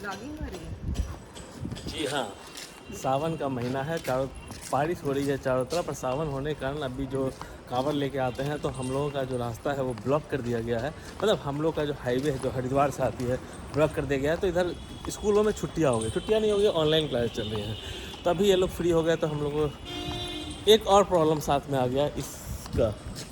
Jogging हो रही है। जी हाँ, सावन का महीना है, चारों बारिश हो रही है चारों तरफ, और सावन होने के कारण अभी जो कांवड़ लेके आते हैं तो हम लोगों का जो रास्ता है वो ब्लॉक कर दिया गया है। मतलब हम लोग का जो हाईवे है जो हरिद्वार से आती है ब्लॉक कर दिया गया है। तो इधर स्कूलों में छुट्टियाँ हो गई, छुट्टियाँ नहीं हो गई, ऑनलाइन क्लास चल रही हैं। तो अभी ये लोग फ्री हो गए तो हम लोग को एक और प्रॉब्लम साथ में आ गया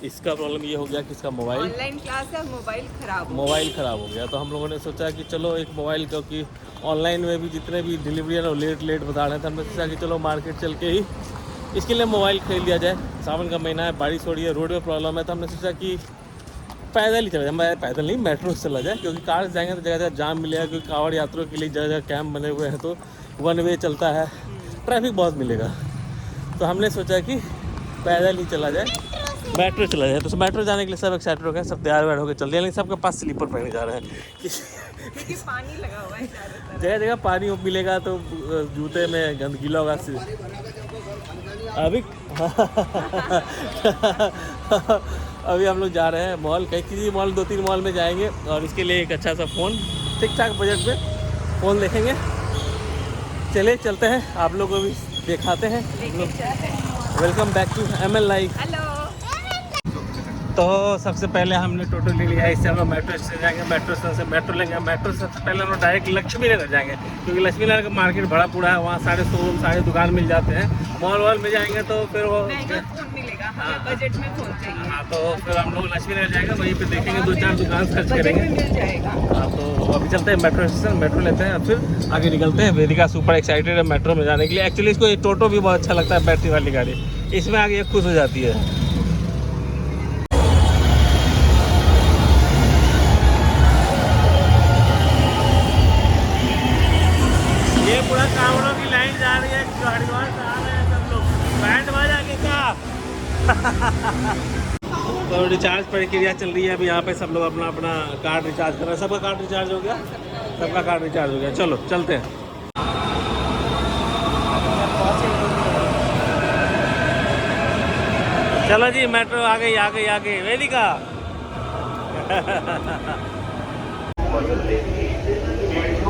इसका प्रॉब्लम ये हो गया कि इसका ऑनलाइन क्लास है, मोबाइल ख़राब हो गया। तो हम लोगों ने सोचा कि चलो एक मोबाइल, क्योंकि ऑनलाइन में भी जितने भी डिलीवरी है ना लेट बता रहे थे, हमने सोचा कि चलो मार्केट चल के ही इसके लिए मोबाइल खरीद लिया जाए। सावन का महीना है, बारिश हो रही है, रोड में प्रॉब्लम है, तो हमने सोचा कि पैदल ही चला जाए। पैदल नहीं, मेट्रो से चला जाए, क्योंकि कार से जाएंगे तो जगह जगह जाम मिलेगा, क्योंकि कांवड़ यात्रियों के लिए जगह जगह कैंप बने हुए हैं, तो वन वे चलता है, ट्रैफिक बहुत मिलेगा। तो हमने सोचा कि पैदल ही चला जाए, मेट्रो चला जाए। तो मेट्रो जाने के लिए सब एक्साइटेड हो गए, सब तैयार वैयार होकर चल दिया, लेकिन सबके पास स्लीपर पहने जा रहे हैं क्योंकि पानी लगा हुआ है चारों तरफ। जगह जगह पानी मिलेगा तो जूते में गंदगीला होगा। अभी अभी हम लोग जा रहे हैं मॉल, कहीं किसी मॉल 2-3 मॉल में जाएंगे, और इसके लिए एक अच्छा सा फ़ोन ठीक ठाक बजट में फ़ोन देखेंगे। चले चलते हैं, आप लोगों को भी दिखाते हैं। Welcome back to ML life. Hello. तो सबसे पहले हमने टोटो ले लिया है, इससे हम लोग मेट्रो स्टेशन जाएंगे, मेट्रो स्टेशन से मेट्रो लेंगे, मेट्रो से सबसे पहले हम लोग डायरेक्ट लक्ष्मी नगर जाएंगे, क्योंकि लक्ष्मी नगर का मार्केट बड़ा पूरा है, वहाँ सारे शोरूम सारे दुकान मिल जाते हैं। मॉल वॉल में जाएंगे तो फिर वो फोन मिलेगा, हमें बजट में फोन चाहिए। हाँ, तो फिर हम लोग लक्ष्मी नगर जाएंगे, वहीं पे देखेंगे 2-4 दुकान सर्च करेंगे, मिल जाएगा। हाँ, तो अभी चलते हैं मेट्रो स्टेशन, मेट्रो लेते हैं, फिर आगे निकलते हैं। वेदिका सुपर एक्साइटेड है मेट्रो में जाने के लिए। एक्चुअली इसको टोटो भी बहुत अच्छा लगता है, बैटरी वाली गाड़ी, इसमें आगे खुश हो जाती है। ये पूरा कांवड़ों की लाइन जा रही है, जो हरिद्वार से आ रहे हैं सब लोग, बैंड बजा के क्या तो रिचार्ज प्रक्रिया चल रही है अभी यहाँ पे, सब लोग अपना अपना कार्ड रिचार्ज कर रहे हैं। सबका कार्ड रिचार्ज हो गया, सबका कार्ड रिचार्ज हो गया। चलो चलते हैं। चलो जी, मेट्रो आ गई वेदिका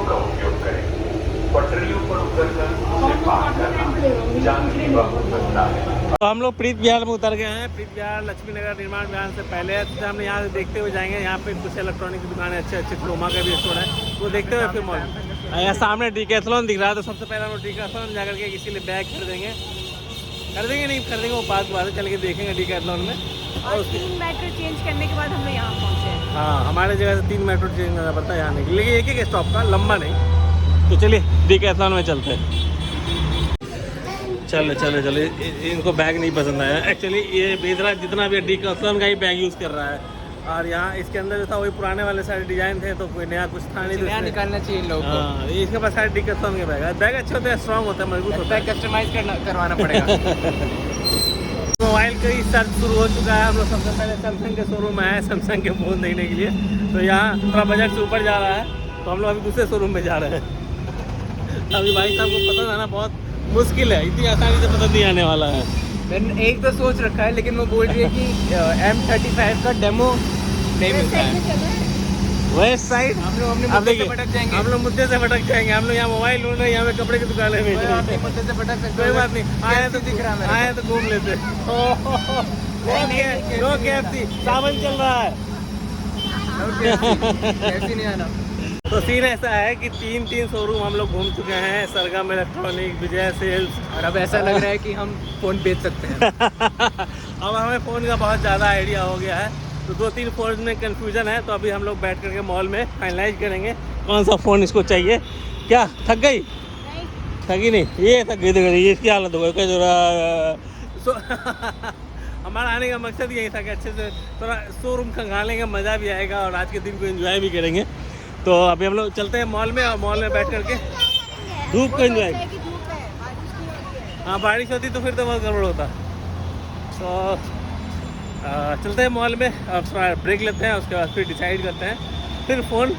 का उपयोग करें। पटरियों पर उतरकर उसे पार करना जानलेवा हो सकता है। तो हम लोग प्रीत विहार में उतर गए हैं। प्रीत विहार लक्ष्मी नगर निर्माण विहार से पहले है, तो हमने यहाँ से देखते हुए जाएंगे। यहाँ पे कुछ इलेक्ट्रॉनिक की दुकान है, अच्छे क्रोमा का भी स्टोर है, वो देखते हुए फिर मॉल। यहाँ सामने डीकैथलॉन दिख रहा है, तो सबसे पहले हम लोग डीकैथलॉन जाकर के किसी लिए बैग खरीदेंगे नहीं खरीदेंगे, वो बात है, चल के देखेंगे डीकैथलॉन में। और 3 मेट्रो चेंज करने के बाद हम लोग यहाँ पहुँचे। हाँ, हमारे जगह से 3 मेट्रो चेंज करना पड़ता है यहाँ नहीं, लेकिन एक स्टॉप का, लंबा नहीं। तो चलिए डीकैथलॉन में चलते हैं। चले इनको बैग नहीं पसंद आया। एक्चुअली ये बेदरा जितना भी डीकैथलॉन का ही बैग यूज़ कर रहा है, और यहाँ इसके अंदर जो था वही पुराने वाले सारे डिज़ाइन थे, तो कोई नया कुछ था नहीं, नया निकालना चाहिए इन लोगों को। हाँ, इसके पास सारे डीकैथलॉन के बैग अच्छे होते हैं, स्ट्रॉन्ग होता है, मजबूत होता है, कस्टमाइज करवाना पड़ेगा। मोबाइल का ही सर्च शुरू हो चुका है। हम लोग सबसे पहले सैमसंग के शोरूम में आए सैमसंग के फ़ोन देखने के लिए, तो यहाँ थोड़ा बजट से ऊपर जा रहा है, तो हम लोग अभी दूसरे शोरूम में जा रहे हैं। अभी भाई साहब को पसंद आना बहुत मुश्किल है, इतनी आसानी से पसंद नहीं आने वाला है। मैंने एक तो सोच रखा है, लेकिन वो बोल रही है कि M35 का डेमो नहीं मिलता है वेस्ट साइड। हम लोग अपने मुद्दे से भटक जाएंगे, हम लोग मुद्दे से भटक जाएंगे। हम लोग यहाँ मोबाइल ढूंढ रहे हैं, यहाँ पे कपड़े की दुकानें बेच रहे हैं, मुद्दे से भटक सकते। कोई बात नहीं, आए तो दिख रहा है, आए तो घूम लेते। नो KFC, सावन चल रहा है, ऐसे नहीं आना। तो सीन ऐसा है कि 3 शोरूम हम लोग घूम चुके हैं, सरगम इलेक्ट्रॉनिक, विजय सेल्स, और अब ऐसा लग रहा है कि हम फ़ोन बेच सकते हैं। अब हमें फ़ोन का बहुत ज़्यादा आइडिया हो गया है, तो 2-3 फ़ोन में कन्फ्यूज़न है, तो अभी हम लोग बैठ करके मॉल में फाइनलाइज करेंगे कौन सा फ़ोन इसको चाहिए। क्या थक गई? थकी नहीं, ये थक गई, ये इसकी हालत हो गई क्या जरा। हमारा आने का मकसद यही था कि अच्छे से थोड़ा शोरूम खंगालेंगे, मज़ा भी आएगा, और आज के दिन को एंजॉय भी करेंगे। तो अभी हम लोग चलते हैं मॉल में, और मॉल में बैठ करके धूप को एंजॉय। हाँ, बारिश होती तो फिर तो बहुत गड़बड़ होता। तो चलते हैं मॉल में, और थोड़ा ब्रेक लेते हैं, उसके बाद फिर डिसाइड करते हैं, फिर फ़ोन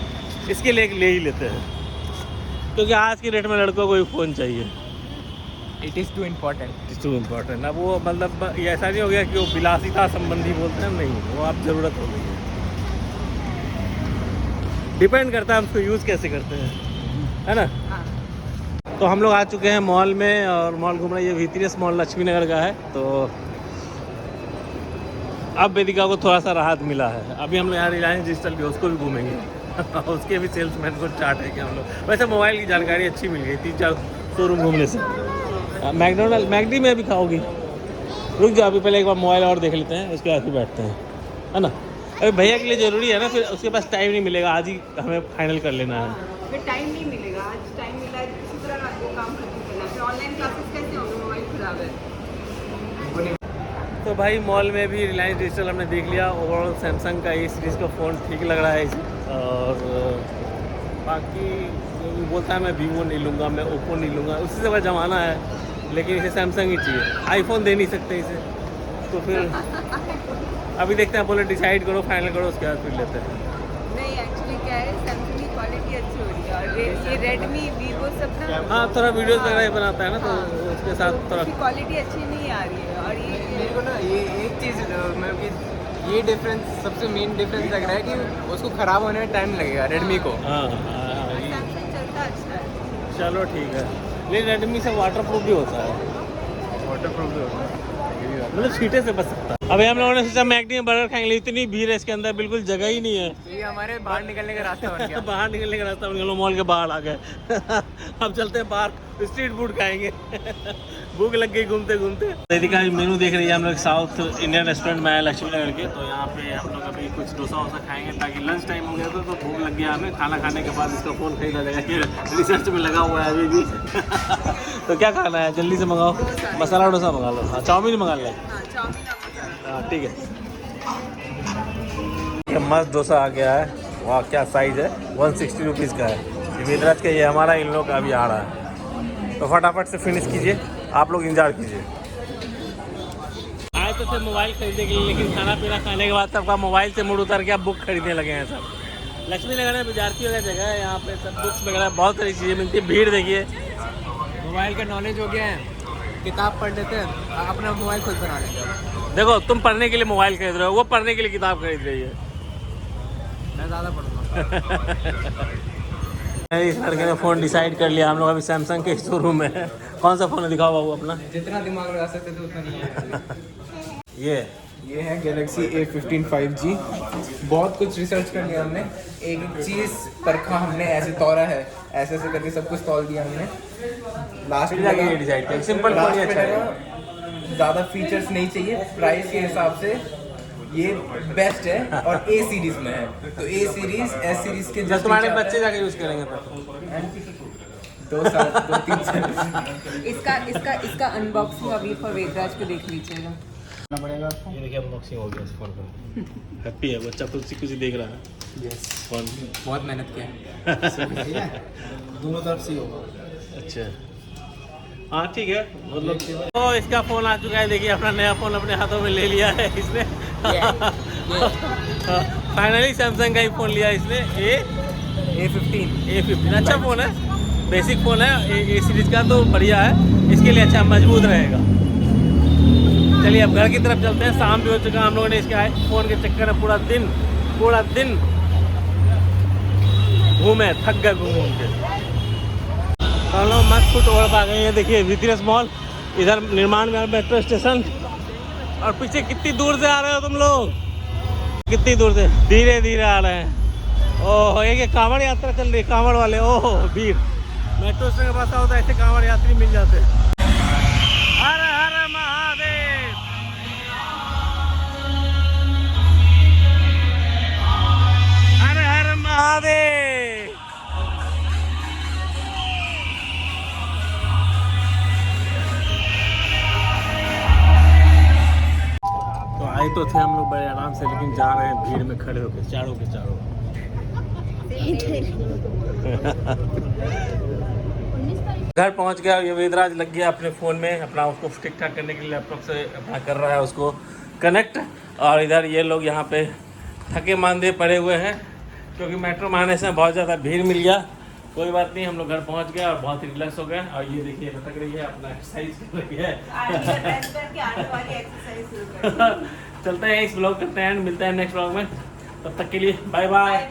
इसके लिए ले ही लेते हैं, क्योंकि आज की डेट में लड़कों को ही फ़ोन चाहिए। It is too important. अब वो मतलब ये ऐसा नहीं हो गया कि वो विलासिता संबंधी बोलते हैं, नहीं, वो आप ज़रूरत हो गई है, डिपेंड करता है हम उसको यूज़ कैसे करते हैं। है ना। हाँ। तो हम लोग आ चुके हैं मॉल में और मॉल घूम रहे हैं। ये वीटीएस मॉल लक्ष्मी नगर का है। तो अब वेदिका को थोड़ा सा राहत मिला है। अभी हम लोग यहाँ रिलायंस डिजिटल भी उसको भी घूमेंगे उसके भी सेल्समैन को चार्ट है कि हम लोग। वैसे मोबाइल की जानकारी अच्छी मिल गई 3-4 शोरूम घूमने से। मैकडोनल्ड मैकडी में भी खाओगी? रुक जाओ, अभी पहले एक बार मोबाइल और देख लेते हैं, उसके बाद फिर बैठते हैं, है ना। अभी भैया के लिए ज़रूरी है ना, फिर उसके पास टाइम नहीं मिलेगा। आज ही हमें फाइनल कर लेना है। फिर टाइम नहीं मिलेगा, आज टाइम मिला है किसी तरह वो काम खत्म करना है। फिर ऑनलाइन क्लासेस कैसे होंगे, मोबाइल खराब है। तो भाई मॉल में भी रिलायंस डिजिटल हमने देख लिया। ओवरऑल सैमसंग का ये सीरीज़ का फ़ोन ठीक लग रहा है इसे। और बाकी जो बोलता है मैं वीवो नहीं लूँगा, मैं ओप्पो नहीं लूँगा, उसी से वह ज़माना है। लेकिन इसे सैमसंग ही चाहिए, आईफोन दे नहीं सकते इसे। तो फिर अभी देखते हैं, बोले डिसाइड करो, फाइनल करो, उसके बाद फिर लेते हैं। नहीं एक्चुअली क्या है, सैमसंग की क्वालिटी अच्छी हो रही है और ये रेडमी वीवो सब ना, हाँ थोड़ा वीडियोस वगैरह बनाता है ना, तो उसके साथ थोड़ा क्वालिटी अच्छी नहीं आ रही है। और मेरे को ना ये एक चीज़ मतलब कि ये डिफरेंस सबसे मेन डिफरेंस लग रहा है कि उसको ख़राब होने में टाइम लगेगा रेडमी को। सैमसंग चलता अच्छा है। चलो ठीक है। लेकिन रेडमी से वाटर प्रूफ भी होता है, वाटर प्रूफ भी होता है, मतलब छींटे से बच सकता है। अभी हम लोगों ने सोचा मैकडी में बर्गर खाएंगे, इतनी भीड़ है इसके अंदर, बिल्कुल जगह ही नहीं है। ये हमारे बाहर निकलने का रास्ता बन गया। बाहर निकलने का रास्ता बन गया, मॉल के बाहर आ गए अब चलते हैं बाहर, स्ट्रीट फूड खाएंगे भूख लग गई घूमते घूमते। वेदिका मेनू देख रही है। हम लोग साउथ इंडियन रेस्टोरेंट में आए लक्ष्मी नगर के। तो यहाँ पे हम लोग अभी कुछ डोसा वोसा खाएंगे, ताकि लंच टाइम हो गया था तो भूख लग गया हमें। खाना खाने के बाद इसका फ़ोन खरीदा जाएगा कि रिसर्च में लगा हुआ है अभी भी तो क्या खाना है, जल्दी से मंगाओ। मसाला डोसा मंगा लो। हाँ चाउमीन मंगा लें। हाँ ठीक है। ये मस्त डोसा आ गया है। वाह क्या साइज़ है, 160 रुपीज़ का है। वेदराज का, ये हमारा इन लोग का अभी आ रहा है। तो फटाफट से फिनिश कीजिए, आप लोग इंतजार कीजिए। आए तो थे मोबाइल खरीदने के लिए, लेकिन खाना पीना खाने के बाद सबका मोबाइल से मुड़ उतर के अब बुक खरीदने लगे हैं सब। लक्ष्मी नगर में विद्यार्थी वगैरह जगह है, यहाँ पे सब बुक्स वगैरह बहुत सारी चीज़ें मिलती है। भीड़ देखिए। मोबाइल का नॉलेज हो गया है, किताब पढ़ लेते हैं, अपना मोबाइल खुद बना लेते हैं। देखो तुम पढ़ने के लिए मोबाइल खरीद रहे हो, वो पढ़ने के लिए किताब खरीद रही है। मैं ज़्यादा पढ़ूँगा। इस लड़के ने फ़ोन डिसाइड कर लिया। हम लोग अभी सैमसंग के शोरूम में है। कौन सा फ़ोन है, दिखाओ बाबू अपना। जितना दिमाग लगा सकते थे उतना नहीं है। ये है Galaxy A15 5G। बहुत कुछ रिसर्च कर लिया हमने, एक एक चीज़ परखा हमने, ऐसे तौरा है, ऐसे ऐसे करके सब कुछ तौल दिया हमने। लास्ट में जाके ये डिसाइड किया, सिंपल फ़ोन ही अच्छा है। ज़्यादा फीचर्स नहीं चाहिए, प्राइस के हिसाब से ये बेस्ट है और ए सीरीज में है। तो ए सीरीज एस सीरीज के जब तुम्हारे बच्चे जाके यूज़ करेंगे तो 2-3 साल। इसका अनबॉक्सिंग अभी फॉर वेदराज को देख लीजिएगा। पड़ेगा आपको। ये देखिए अनबॉक्सिंग हो गया इस फोन का। हैप्पी है बच्चा, कुछ देख रहा है। यस, फोन बहुत मेहनत किया है दोनों तरफ से होगा। अच्छा हाँ ठीक है, मतलब तो इसका फ़ोन आ चुका है। देखिए अपना नया फ़ोन अपने हाथों में ले लिया है इसने फाइनली सैमसंग का ही फ़ोन लिया इसने। A15 अच्छा फ़ोन है, बेसिक फ़ोन है। ए सीरीज़ का तो बढ़िया है, इसके लिए अच्छा मजबूत रहेगा। चलिए अब घर की तरफ चलते हैं, शाम भी हो चुका। हम लोगों ने इसके फ़ोन के चक्कर में पूरा दिन घूमे, थक गए घूम के। तो हम लोग मस्त फुट ओवर पा गए। ये देखिए वीटीएस मॉल, इधर निर्माण में मेट्रो स्टेशन, और पीछे कितनी दूर से आ रहे हो तुम लोग, कितनी दूर से, धीरे धीरे आ रहे हैं। ओह एक कांवड़ यात्रा चल रही है, कांवड़ वाले। ओह भीड़, मेट्रो स्टेशन के पास आओ तो ऐसे कांवड़ यात्री मिल जाते हैं। हर हर महादेव। हर हर महादेव। तो आए तो थे हम लोग बड़े आराम से, लेकिन जा रहे हैं भीड़ में खड़े होकर चारों के चारों। घर पहुंच गया। ये वेदराज लग गया अपने फ़ोन में, अपना उसको ठीक ठाक करने के लिए लैपटॉप से अपना कर रहा है उसको कनेक्ट। और इधर ये लोग यहाँ पे थके मांदे पड़े हुए हैं, क्योंकि मेट्रो में आने से बहुत ज़्यादा भीड़ मिल गया। कोई बात नहीं, हम लोग घर पहुँच गए और बहुत ही रिलैक्स हो गए। और ये देखिए लटक रही है, अपना एक्सरसाइज कर रही है चलते हैं इस ब्लॉग करते हैं, मिलते हैं नेक्स्ट ब्लॉग में। तब तक के लिए बाय बाय।